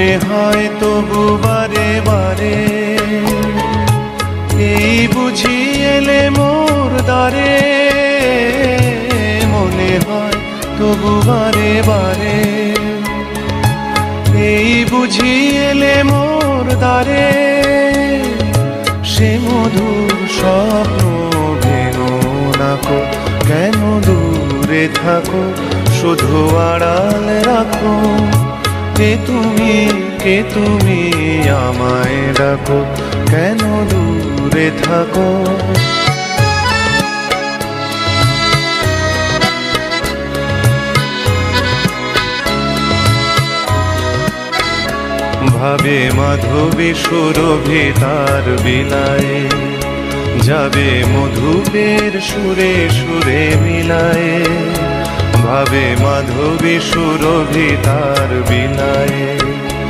মনে হয় তবু বারে বারে, এই বুঝি এলে মোর দ্বারে। মনে হয় তবু বারে বারে, এই বুঝি এলে মোর দ্বারে। সে মধুর স্বপ্ন ভেঙো নাকো, কেন দূরে থাকো, শুধু আড়াল রাখো। কে তুমি আমায় ডাকো, কেন দূরে থাকো। ভাবে মাধবী সুরভি তার বিলায়, যাবে মধুপের সুরে সুরে মিলায়। ভাবে মাধবী সুরভি তার বিলায়,